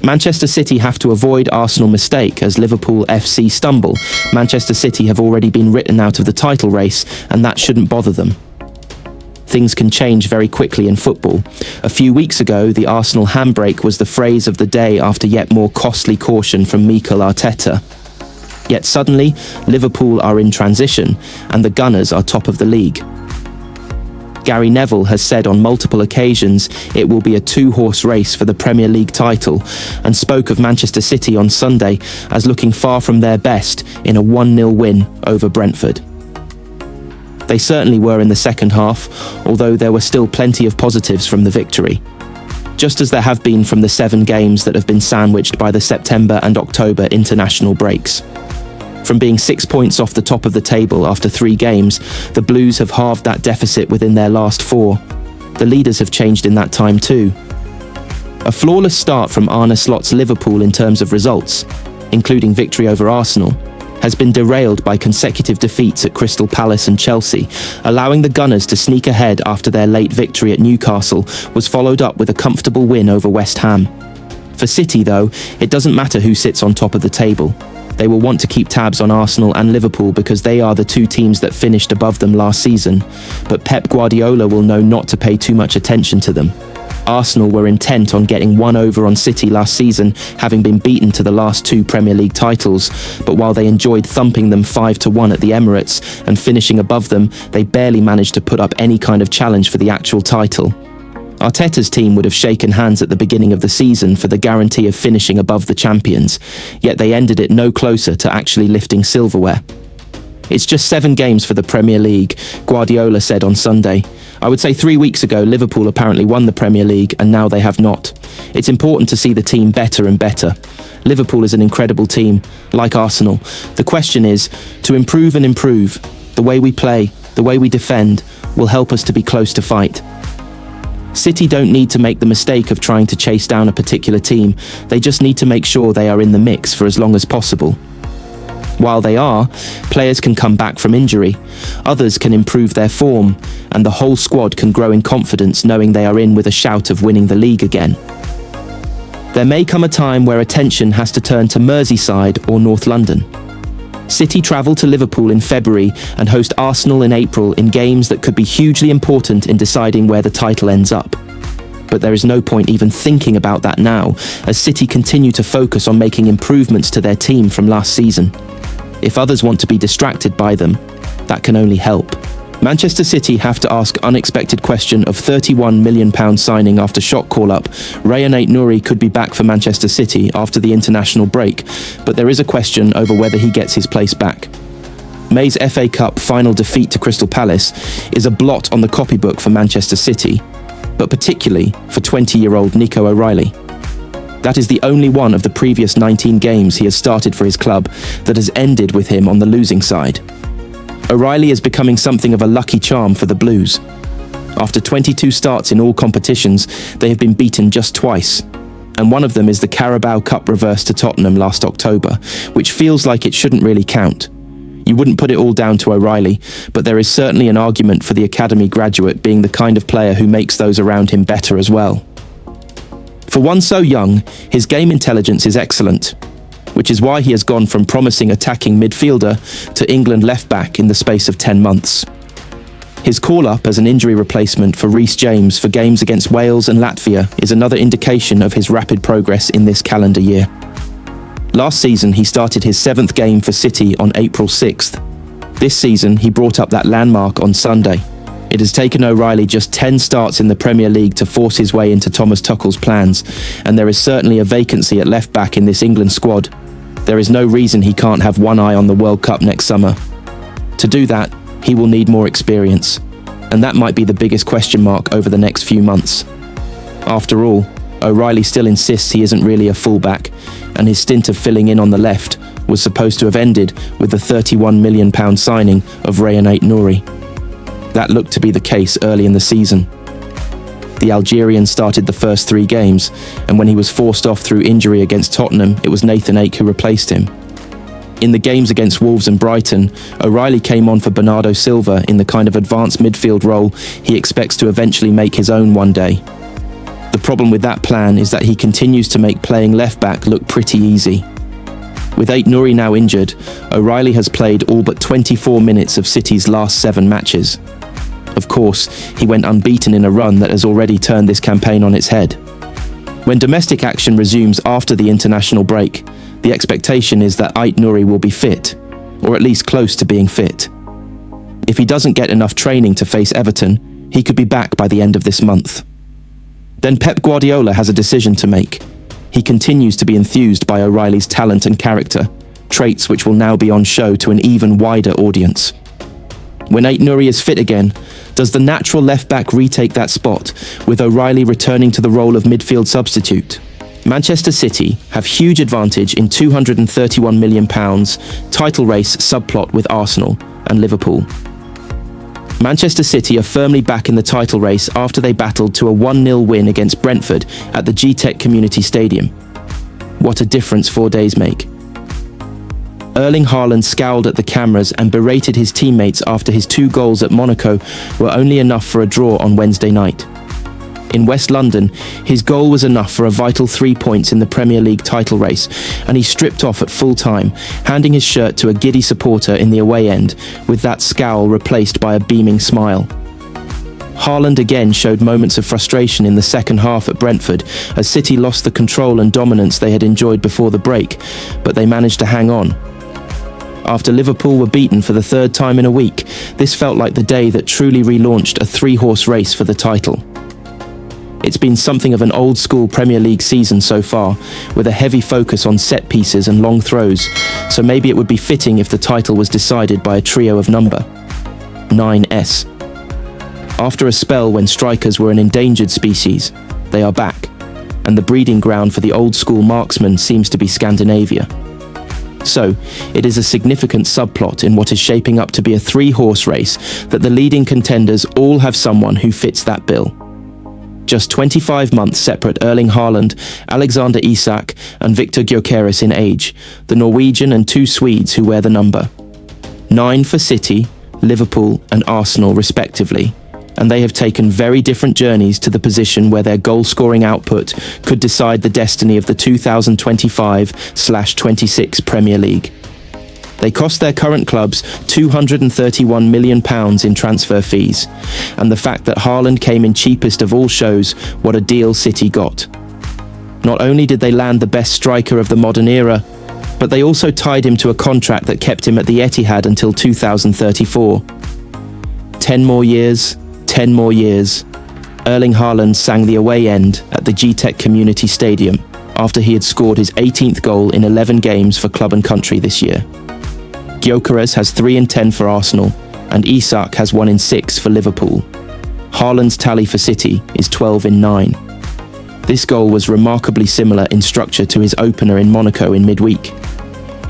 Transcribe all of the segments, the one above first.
Manchester City have to avoid Arsenal mistake as Liverpool FC stumble. Manchester City have already been written out of the title race, and that shouldn't bother them. Things can change very quickly in football. A few weeks ago, the Arsenal handbrake was the phrase of the day after yet more costly caution from Mikel Arteta. Yet suddenly, Liverpool are in transition, and the Gunners are top of the league. Gary Neville has said on multiple occasions it will be a two-horse race for the Premier League title, and spoke of Manchester City on Sunday as looking far from their best in a 1-0 win over Brentford. They certainly were in the second half, although there were still plenty of positives from the victory, just as there have been from the 7 games that have been sandwiched by the September and October international breaks. From being 6 points off the top of the table after 3 games, the Blues have halved that deficit within their last 4. The leaders have changed in that time too. A flawless start from Arne Slot's Liverpool in terms of results, including victory over Arsenal, has been derailed by consecutive defeats at Crystal Palace and Chelsea. Allowing the Gunners to sneak ahead after their late victory at Newcastle was followed up with a comfortable win over West Ham. For City, though, it doesn't matter who sits on top of the table. They will want to keep tabs on Arsenal and Liverpool because they are the 2 teams that finished above them last season. But Pep Guardiola will know not to pay too much attention to them. Arsenal were intent on getting one over on City last season, having been beaten to the last 2 Premier League titles. But while they enjoyed thumping them 5-1 at the Emirates and finishing above them, they barely managed to put up any kind of challenge for the actual title. Arteta's team would have shaken hands at the beginning of the season for the guarantee of finishing above the champions, yet they ended it no closer to actually lifting silverware. It's just 7 games for the Premier League, Guardiola said on Sunday. I would say 3 weeks ago Liverpool apparently won the Premier League and now they have not. It's important to see the team better and better. Liverpool is an incredible team, like Arsenal. The question is, to improve and improve, the way we play, the way we defend, will help us to be close to fight. City don't need to make the mistake of trying to chase down a particular team, they just need to make sure they are in the mix for as long as possible. While they are, players can come back from injury, others can improve their form, and the whole squad can grow in confidence knowing they are in with a shout of winning the league again. There may come a time where attention has to turn to Merseyside or North London. City travel to Liverpool in February and host Arsenal in April in games that could be hugely important in deciding where the title ends up. But there is no point even thinking about that now, as City continue to focus on making improvements to their team from last season. If others want to be distracted by them, that can only help. Manchester City have to ask unexpected question of £31 million signing after shot call-up. Rayan Aït-Nouri could be back for Manchester City after the international break, but there is a question over whether he gets his place back. May's FA Cup final defeat to Crystal Palace is a blot on the copybook for Manchester City, but particularly for 20-year-old Nico O'Reilly. That is the only one of the previous 19 games he has started for his club that has ended with him on the losing side. O'Reilly is becoming something of a lucky charm for the Blues. After 22 starts in all competitions, they have been beaten just twice, and one of them is the Carabao Cup reverse to Tottenham last October, which feels like it shouldn't really count. You wouldn't put it all down to O'Reilly, but there is certainly an argument for the academy graduate being the kind of player who makes those around him better as well. For one so young, his game intelligence is excellent, which is why he has gone from promising attacking midfielder to England left-back in the space of 10 months. His call-up as an injury replacement for Reece James for games against Wales and Latvia is another indication of his rapid progress in this calendar year. Last season, he started his 7th game for City on April 6th. This season, he brought up that landmark on Sunday. It has taken O'Reilly just 10 starts in the Premier League to force his way into Thomas Tuchel's plans, and there is certainly a vacancy at left-back in this England squad. There is no reason he can't have one eye on the World Cup next summer. To do that, he will need more experience, and that might be the biggest question mark over the next few months. After all, O'Reilly still insists he isn't really a fullback, and his stint of filling in on the left was supposed to have ended with the £31 million signing of Rayan Aït-Nouri. That looked to be the case early in the season. The Algerian started the first 3 games, and when he was forced off through injury against Tottenham, it was Nathan Ake who replaced him. In the games against Wolves and Brighton, O'Reilly came on for Bernardo Silva in the kind of advanced midfield role he expects to eventually make his own one day. The problem with that plan is that he continues to make playing left-back look pretty easy. With Aït-Nouri now injured, O'Reilly has played all but 24 minutes of City's last 7 matches. Of course, he went unbeaten in a run that has already turned this campaign on its head. When domestic action resumes after the international break, the expectation is that Aït-Nouri will be fit, or at least close to being fit. If he doesn't get enough training to face Everton, he could be back by the end of this month. Then Pep Guardiola has a decision to make. He continues to be enthused by O'Reilly's talent and character, traits which will now be on show to an even wider audience. When Aït-Nouri is fit again, does the natural left-back retake that spot, with O'Reilly returning to the role of midfield substitute? Manchester City have huge advantage in £231 million title race subplot with Arsenal and Liverpool. Manchester City are firmly back in the title race after they battled to a 1-0 win against Brentford at the Etihad Community Stadium. What a difference 4 days make. Erling Haaland scowled at the cameras and berated his teammates after his 2 goals at Monaco were only enough for a draw on Wednesday night. In West London, his goal was enough for a vital 3 points in the Premier League title race, and he stripped off at full time, handing his shirt to a giddy supporter in the away end, with that scowl replaced by a beaming smile. Haaland again showed moments of frustration in the second half at Brentford, as City lost the control and dominance they had enjoyed before the break, but they managed to hang on. After Liverpool were beaten for the 3rd time in a week, this felt like the day that truly relaunched a 3-horse race for the title. It's been something of an old-school Premier League season so far, with a heavy focus on set pieces and long throws, so maybe it would be fitting if the title was decided by a trio of number 9S. After a spell when strikers were an endangered species, they are back, and the breeding ground for the old-school marksman seems to be Scandinavia. So, it is a significant subplot in what is shaping up to be a 3-horse race that the leading contenders all have someone who fits that bill. Just 25 months separate Erling Haaland, Alexander Isak and Victor Gyökeres in age, the Norwegian and 2 Swedes who wear the number 9 for City, Liverpool and Arsenal respectively, and they have taken very different journeys to the position where their goal-scoring output could decide the destiny of the 2025/26 Premier League. They cost their current clubs £231 million in transfer fees, and the fact that Haaland came in cheapest of all shows what a deal City got. Not only did they land the best striker of the modern era, but they also tied him to a contract that kept him at the Etihad until 2034. 10 more years, 10 more years. Erling Haaland sang the away end at the Etihad Community Stadium after he had scored his 18th goal in 11 games for club and country this year. Gyökeres has 3 in 10 for Arsenal, and Isak has 1 in 6 for Liverpool. Haaland's tally for City is 12 in 9. This goal was remarkably similar in structure to his opener in Monaco in midweek.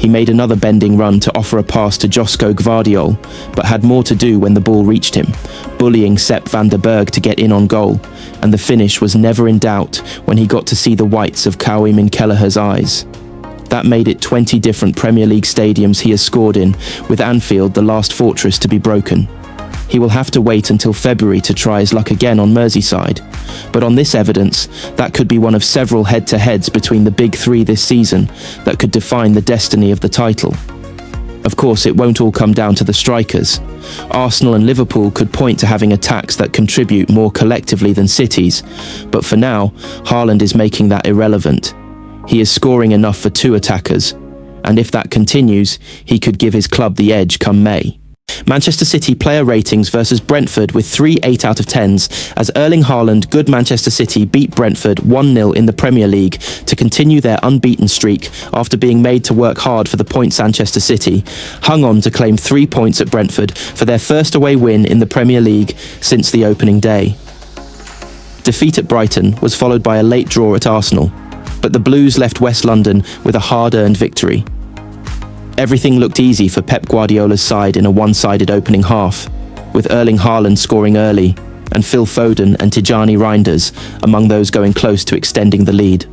He made another bending run to offer a pass to Josko Gvardiol, but had more to do when the ball reached him, bullying Sepp van der Berg to get in on goal, and the finish was never in doubt when he got to see the whites of Khaoumi Kelleher's eyes. That made it 20 different Premier League stadiums he has scored in, with Anfield the last fortress to be broken. He will have to wait until February to try his luck again on Merseyside, but on this evidence, that could be one of several head-to-heads between the big 3 this season that could define the destiny of the title. Of course, it won't all come down to the strikers. Arsenal and Liverpool could point to having attacks that contribute more collectively than City's, but for now, Haaland is making that irrelevant. He is scoring enough for 2 attackers, and if that continues, he could give his club the edge come May. Manchester City player ratings versus Brentford with 3 8 out of 10s as Erling Haaland, good Manchester City beat Brentford 1-0 in the Premier League to continue their unbeaten streak after being made to work hard for the points. Manchester City hung on to claim 3 points at Brentford for their first away win in the Premier League since the opening day. Defeat at Brighton was followed by a late draw at Arsenal, but the Blues left West London with a hard-earned victory. Everything looked easy for Pep Guardiola's side in a one-sided opening half, with Erling Haaland scoring early and Phil Foden and Tijani Reinders among those going close to extending the lead.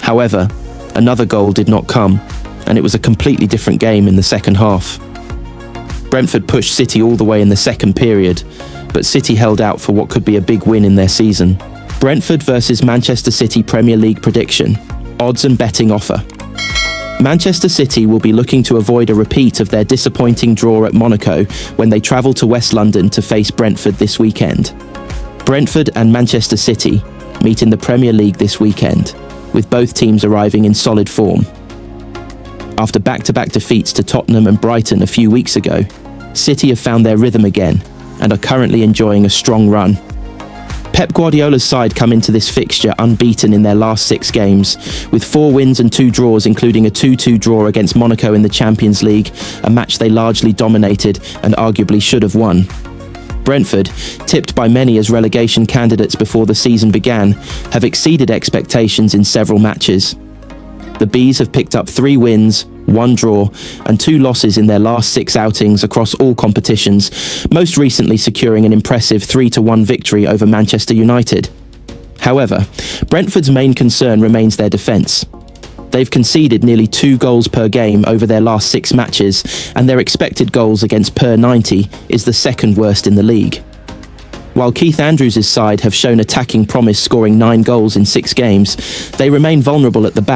However, another goal did not come, and it was a completely different game in the second half. Brentford pushed City all the way in the second period, but City held out for what could be a big win in their season. Brentford versus Manchester City Premier League prediction. Odds and betting offer. Manchester City will be looking to avoid a repeat of their disappointing draw at Monaco when they travel to West London to face Brentford this weekend. Brentford and Manchester City meet in the Premier League this weekend, with both teams arriving in solid form. After back-to-back defeats to Tottenham and Brighton a few weeks ago, City have found their rhythm again and are currently enjoying a strong run. Pep Guardiola's side come into this fixture unbeaten in their last 6 games, with 4 wins and 2 draws, including a 2-2 draw against Monaco in the Champions League, a match they largely dominated and arguably should have won. Brentford, tipped by many as relegation candidates before the season began, have exceeded expectations in several matches. The Bees have picked up 3 wins, 1 draw and 2 losses in their last 6 outings across all competitions, most recently securing an impressive 3-1 victory over Manchester United. However, Brentford's main concern remains their defence. They've conceded nearly 2 goals per game over their last 6 matches, and their expected goals against per 90 is the second worst in the league. While Keith Andrews' side have shown attacking promise, scoring 9 goals in 6 games, they remain vulnerable at the back.